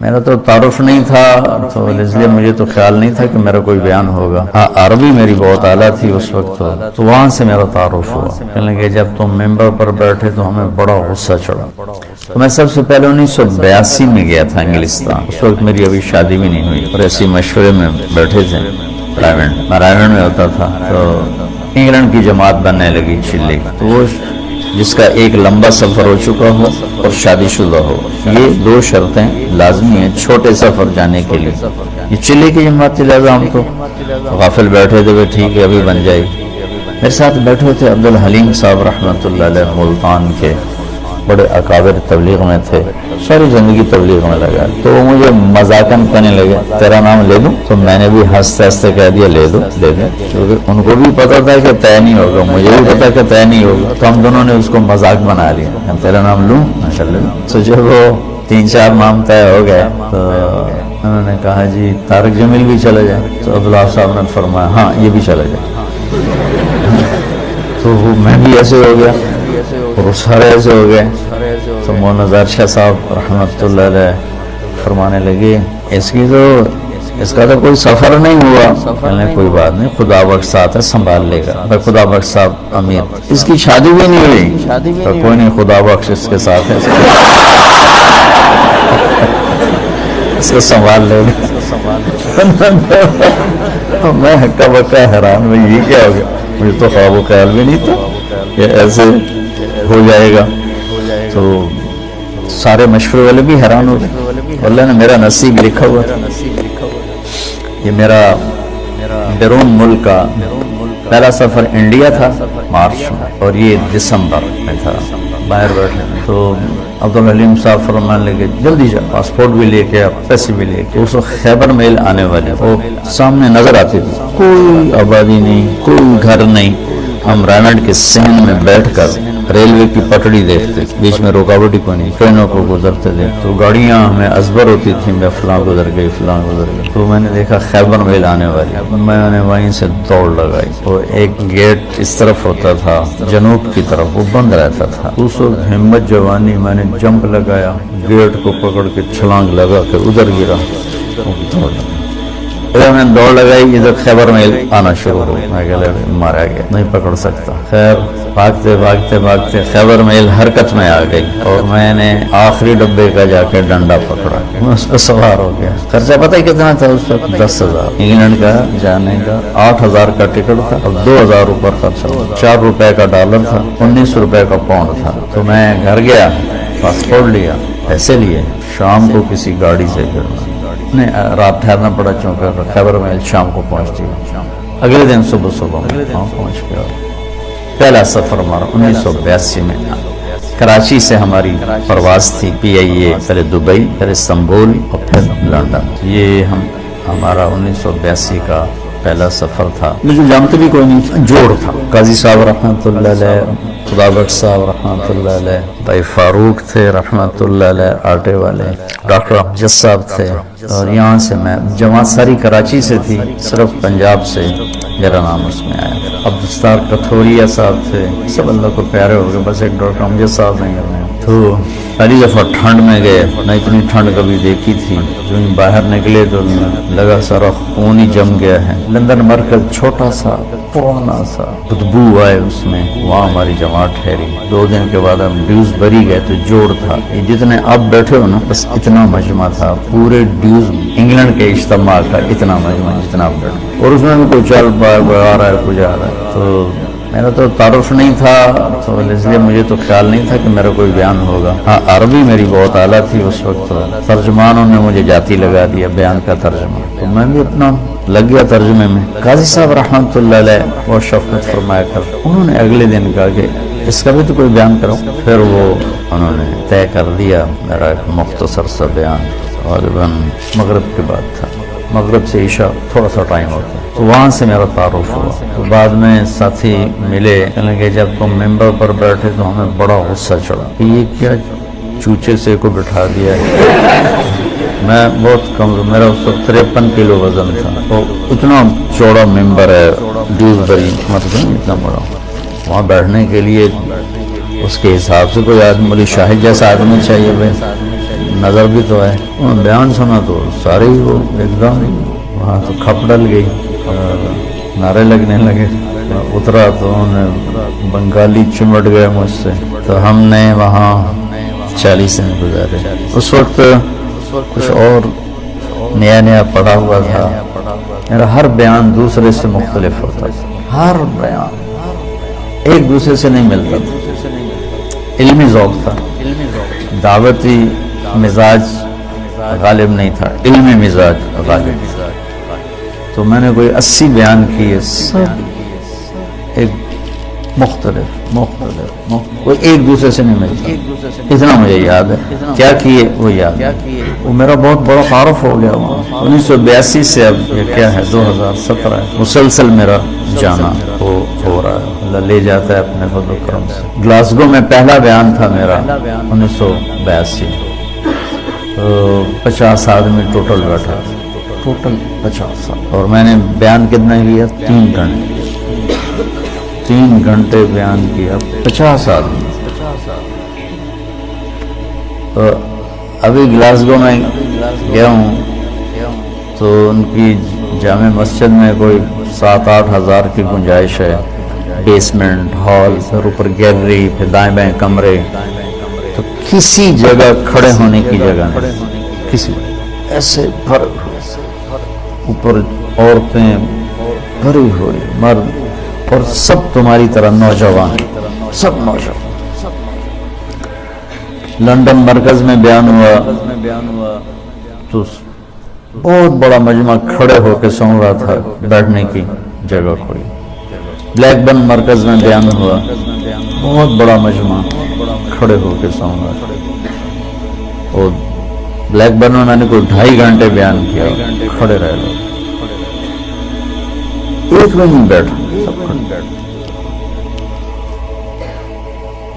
میرا تو تعارف نہیں تھا تو اس لیے مجھے تو خیال نہیں تھا کہ میرا کوئی بیان ہوگا. ہاں عربی میری بہت اعلیٰ تھی اس وقت تو وہاں سے میرا تعارف ہوا. کہنے لگے جب تم ممبر پر بیٹھے تو ہمیں بڑا غصہ چڑھا. تو میں سب سے پہلے 1982 میں گیا تھا انگلستان. اس وقت میری ابھی شادی بھی نہیں ہوئی اور ایسی مشورے میں بیٹھے تھے. رائمنڈ میں ہوتا تھا تو انگلینڈ کی جماعت بننے لگی چلی. تو وہ جس کا ایک لمبا سفر ہو چکا ہو اور شادی شدہ ہو، یہ دو شرطیں لازمی ہیں چھوٹے سفر جانے کے لیے. یہ چلے کی جماعت تھی، لہٰذا ہم تو غافل بیٹھے تھے. ٹھیک ہے ابھی بن جائے گی. میرے ساتھ بیٹھے تھے عبدالحلیم صاحب رحمۃ اللہ علیہ، ملتان کے بڑے اکابر تبلیغ میں تھے، ساری زندگی تبلیغ میں لگا. تو وہ مجھے مذاقاً کہنے لگے تیرا نام لے دوں؟ تو میں نے بھی ہنستے ہنستے کہہ دیا لے دو دے دیں، کیونکہ ان کو بھی پتا تھا کہ طے نہیں ہوگا، مجھے بھی پتا کہ طے نہیں ہوگا. تو ہم دونوں نے اس کو مذاق بنا لیا. تیرا نام لوں؟ تو جب وہ 3-4 نام طے ہو گئے تو انہوں نے کہا جی طارق جمیل بھی چلے جائے. تو عبداللہ صاحب نے فرمایا ہاں یہ بھی چلے جائے. تو میں بھی ایسے ہو گیا اور سارے ایسے ہو گئے. تو مولانا نظار شاہ صاحب رحمۃ اللہ علیہ فرمانے لگے اس کا تو کوئی سفر نہیں ہوا. کہنے کوئی بات نہیں، خدا بخش ساتھ ہے سنبھال لے گا. بھائی خدا بخش صاحب امیر، اس کی شادی بھی نہیں ہوئی. تو کوئی نہیں، خدا بخش اس کے ساتھ ہے، اس کو سنبھال لے گا. میں ہکا بکا حیران، میں یہ کیا ہو گیا؟ مجھے تو خواب و خیال بھی نہیں تھا کہ ایسے ہو جائے گا. تو سارے مشورے والے بھی حیران ہو گئے. اللہ نے میرا نصیب لکھا ہوا. یہ میرا بیرون ملک کا پہلا سفر انڈیا تھا مارچ میں، اور یہ دسمبر میں تھا باہر بیٹھے. تو عبدالحلیم صاحب فرمانے لگے جلدی جا، پاسپورٹ بھی لے کے پیسے بھی لے کے. اس وقت خیبر میل آنے والے وہ سامنے نظر آتی تھی، کوئی آبادی نہیں، کوئی گھر نہیں. ہم رائمنڈ کے سین میں بیٹھ کر ریلوے کی پٹڑی دیکھتے، بیچ میں رکاوٹ ہی کوئی نہیں، ٹرینوں کو گزرتے دیکھتے. تو گاڑیاں ہمیں ازبر ہوتی تھیں، میں فلاں گزر گئی فلاں گزر گئی. تو میں نے دیکھا خیبر میل آنے والی، میں نے وہیں سے دوڑ لگائی. وہ ایک گیٹ اس طرف ہوتا تھا جنوب کی طرف، وہ بند رہتا تھا. اس وقت ہمت جوانی میں نے جمپ لگایا، گیٹ کو پکڑ کے چھلانگ لگا کے ادھر گرا. میں دوڑ لگائی، ادھر خیبر میل آنا شروع ہو. میں مارا گیا، نہیں پکڑ سکتا. خیر بھاگتے بھاگتے بھاگتے خیبر میل حرکت میں آ گئی اور میں نے آخری ڈبے کا جا کے ڈنڈا پکڑا، میں اس پہ سوار ہو گیا. خرچہ پتہ ہی کتنا تھا اس وقت؟ 10,000 انگلینڈ کا جانے کا. 8,000 کا ٹکٹ تھا اور 2,000 اوپر خرچہ ہوا. 4 روپے کا ڈالر تھا، 19 روپے کا پاؤنڈ تھا. تو میں گھر گیا، پاسپورٹ لیا، پیسے لیے، شام کو کسی گاڑی سے نہیں رات ٹھہرنا پڑا چونکہ خیبر میل شام کو پہنچتی ہے. اگلے دن صبح پہنچ گیا. پہلا سفر ہمارا 1982 میں کراچی سے ہماری پرواز تھی PIA، پہلے دبئی، پھر استنبول اور پھر لندن. یہ ہمارا 1982 کا پہلا سفر تھا. مجھے جانتے بھی کوئی نہیں، جوڑ تھا. قاضی صاحب رحمۃ اللہ علیہ، خدا بخش صاحب رحمۃ اللہ علیہ، بھائی فاروق تھے رحمۃ اللہ علیہ آٹے والے، ڈاکٹر امجد صاحب تھے. اور یہاں سے میں جماعت ساری کراچی سے تھی، صرف پنجاب سے میرا نام اس میں آیا. عبدالستار کتھوریا صاحب تھے، سب اللہ کو پیارے ہو گئے، بس ایک ڈاکٹر امجد صاحب نہیں رہے. تو پہلی دفعہ ٹھنڈ میں گئے، نہ اتنی ٹھنڈ کبھی دیکھی تھی. جو باہر نکلے تو لگا سارا خون ہی جم گیا ہے. لندن مرکز چھوٹا سا پرانا سا، بدبو آئے اس میں. وہاں ہماری جماعت ٹھہری. 2 دن کے بعد ہم ڈیوز بری گئے تو جوڑ تھا. یہ جتنے اب بیٹھے ہو نا، بس اتنا مجمع تھا پورے ڈیوز انگلینڈ کے اجتماع کا، اتنا مجمع جتنا اب بیٹھے. اور اس میں بھی کوئی چل آ رہا ہے کچھ آ رہا ہے. تو میرا تو تعارف نہیں تھا تو اس لیے مجھے تو خیال نہیں تھا کہ میرا کوئی بیان ہوگا. ہاں عربی میری بہت اعلیٰ تھی اس وقت. ترجمانوں نے مجھے جاتی لگا دیا، بیان کا ترجمہ. تو میں بھی اپنا لگ گیا ترجمے میں. قاضی صاحب رحمۃ اللہ علیہ وہ شفقت فرمایا کر، انہوں نے اگلے دن کہا کہ اس کا بھی تو کوئی بیان کرو. پھر وہ انہوں نے طے کر دیا میرا ایک مختصر سا بیان. غالباً مغرب کے بعد تھا، مغرب سے عشاء تھوڑا سا ٹائم ہوتا. تو وہاں سے میرا تعارف ہوا. تو بعد میں ساتھی ملے، کہنے لگے جب تم ممبر پر بیٹھے تو ہمیں بڑا غصہ چڑھا کہ یہ کیا چوچے سے کو بٹھا دیا ہے. میں بہت کمزور، میرا اس وقت 53 کلو وزن تھا. تو اتنا چوڑا ممبر ہے ڈیوز بری، مطلب اتنا بڑا. وہاں بیٹھنے کے لیے اس کے حساب سے کوئی آدمی، مولوی شاہد جیسا آدمی چاہیے. نظر بھی تو ہے. بیان سنا تو سارے ہی وہ ایک دم وہاں تو کھپ ڈل گئی اور نعرے لگنے لگے. اترا تو انہیں بنگالی چمٹ گئے مجھ سے, تو ہم نے وہاں 40 دن گزارے. اس وقت کچھ اور نیا نیا پڑھا ہوا تھا. میرا ہر بیان دوسرے سے مختلف ہوتا تھا, ہر بیان ایک دوسرے سے نہیں ملتا تھا. علمی ذوق تھا, دعوتی مزاج غالب نہیں تھا, علمی مزاج غالب. تو میں نے کوئی 80 بیان کیے, سب ایک مختلف کوئی ایک دوسرے سے نہیں ملتا. اتنا مجھے یاد ہے. کیا کیے وہ یاد, وہ میرا بہت بڑا تعارف ہو گیا. 1982 سے اب یہ کیا ہے 2017 ہے, مسلسل میرا جانا ہو رہا ہے. اللہ لے جاتا ہے اپنے فضل و کرم سے. گلاسگو میں پہلا بیان تھا میرا 1982. 50 آدمی ٹوٹل بیٹھا, ٹوٹل 50. اور میں نے بیان کتنا کیا, 3 گھنٹے. 3 گھنٹے بیان کیا, 50 آدمی. تو ابھی گلاسگو میں گیا ہوں تو ان کی جامع مسجد میں کوئی 7-8 ہزار کی گنجائش ہے. بیسمنٹ, ہال, پھر اوپر گیلری, پھر دائیں بائیں کمرے. تو کسی جگہ کھڑے ہونے کی جگہ نہیں, کسی ایسے بھر اوپر عورتیں بھری ہوئی, مرد, اور سب تمہاری طرح نوجوان, سب نوجوان. لندن مرکز میں بیان ہوا تو بہت بڑا مجمع کھڑے ہو کے سن رہا تھا, بیٹھنے کی جگہ کوئی. بلیک برن مرکز میں بیان ہوا, بہت بڑا مجمع کھڑے ہو کے سن رہا تھا. اور بلیک برن میں میں نے کوئی 2.5 گھنٹے بیان کیا, کھڑے رہ لو, ایک میں نہیں بیٹھا.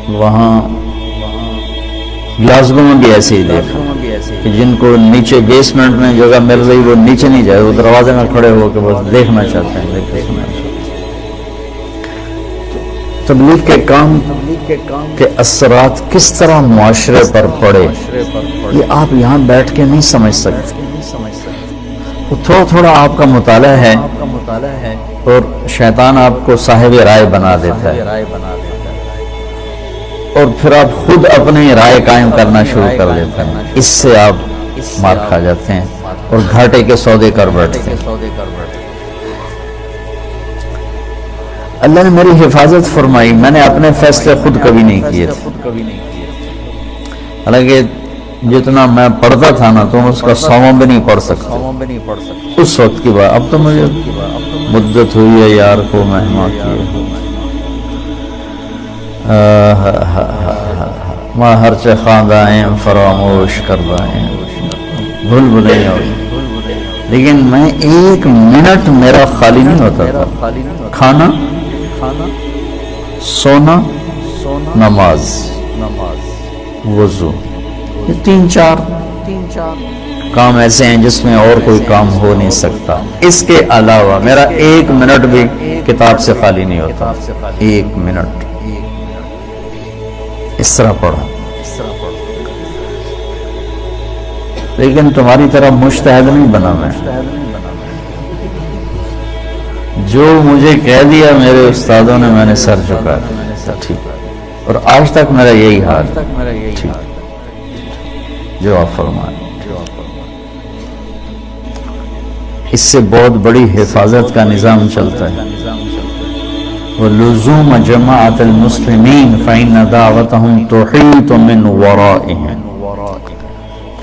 وہاں گلاسگو میں بھی ایسے ہی دیکھا کہ جن کو نیچے بیسمنٹ میں جگہ مل رہی وہ نیچے نہیں جائے, وہ دروازے میں کھڑے ہو کے بس دیکھنا چاہتے ہیں. تبلیغ کے کام کے اثرات کس طرح معاشرے پر پڑے, یہ آپ یہاں بیٹھ کے نہیں سمجھ سکتے. تھوڑا تھوڑا آپ کا مطالعہ ہے اور شیطان آپ کو صاحب رائے بنا دیتا ہے, اور پھر آپ خود اپنی رائے قائم کرنا شروع کر دیتے ہیں. اس سے آپ مار کھا جاتے ہیں اور گھاٹے کے سودے کر بیٹھتے ہیں. اللہ نے میری حفاظت فرمائی. میں نے اپنے فیصلے خود کبھی نہیں کیے تھے, حالانکہ جتنا میں پڑھتا تھا نا تو اس کا 100 بھی نہیں پڑھ سکتا اس وقت کی بات. اب تو مجھے مدت ہوئی ہے یار کو مہمان کیے. ماں ہر چہ خواندائیں فراموش کردائیں, بھول بھلائیں. لیکن میں 1 منٹ میرا خالی نہیں ہوتا تھا. کھانا, سونا, نماز, وضو, یہ 3-4 کام ایسے ہیں جس میں اور کوئی کام ہو نہیں سکتا. اس کے علاوہ میرا 1 منٹ بھی کتاب سے خالی نہیں ہوتا. 1 منٹ اس طرح پڑھا. لیکن تمہاری طرح مجتہد نہیں بنا میں. جو مجھے کہہ دیا میرے استادوں نے, میں نے سر جھکا ٹھیک, اور آج تک میرا یہی حال ٹھیک جو آپ فرمائیں. اس سے بہت بڑی حفاظت کا نظام چلتا ہے. وَلُزُومَ جَمَاعَةِ الْمُسْلِمِينَ فَإِنَّ دَعْوَتَهُمْ تُحِيطُ مِنْ وَرَائِهِمْ.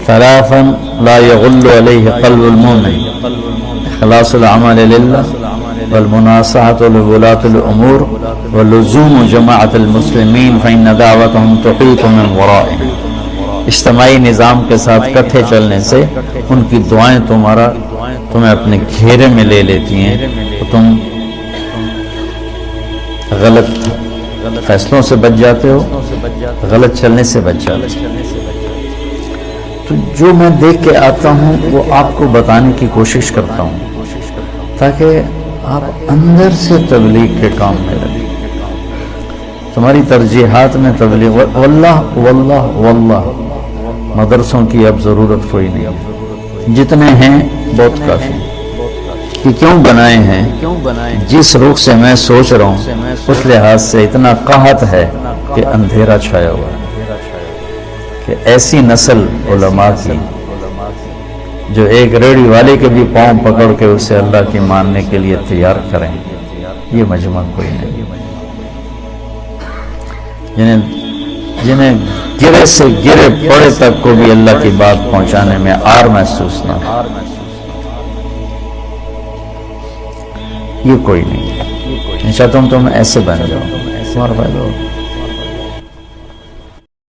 3 لَا يَغُلُّ عَلَيْهِ قَلْبُ الْمُؤْمِنِ إِخْلَاصُ الْعَمَلِ لِلَّهِ وَالْمُنَاصَحَةُ لِوُلَاةِ الْأُمُورِ وَلُزُومُ جَمَاعَةِ الْمُسْلِمِينَ فَإِنَّ دَعْوَتَهُمْ تُحِيطُ مِنْ وَرَائِهِمْ. اجتماعی نظام کے ساتھ کٹھے چلنے سے ان کی دعائیں تمہیں اپنے گھیرے میں لے لیتی ہیں, تو تم غلط فیصلوں سے بچ جاتے ہو, غلط چلنے سے بچ جاتے ہو. تو جو میں دیکھ کے آتا ہوں وہ آپ کو بتانے کی کوشش کرتا ہوں تاکہ آپ اندر سے تبلیغ کے کام میں لگیں. تمہاری ترجیحات میں تبلیغ, واللہ واللہ واللہ مدرسوں کی اب ضرورت کوئی نہیں، جتنے ہیں بہت کافی۔ کہ کیوں بنائے ہیں؟ جس رخ سے میں سوچ رہا ہوں اس لحاظ سے اتنا قحط ہے کہ اندھیرا چھایا ہوا ہے، کہ ایسی نسل علماء کی جو ایک ریڑھی والے کے بھی پاؤں پکڑ کے اسے اللہ کی ماننے کے لیے تیار کریں، یہ مجمع کوئی نہیں۔ جنہیں گرے سے گرے پڑے تک کو بھی اللہ کی بات پہنچانے میں آر محسوس نہ ہو، یہ کوئی نہیں۔ انشاءاللہ تم ایسے بن جاؤ، تمہارا فائدہ ہو۔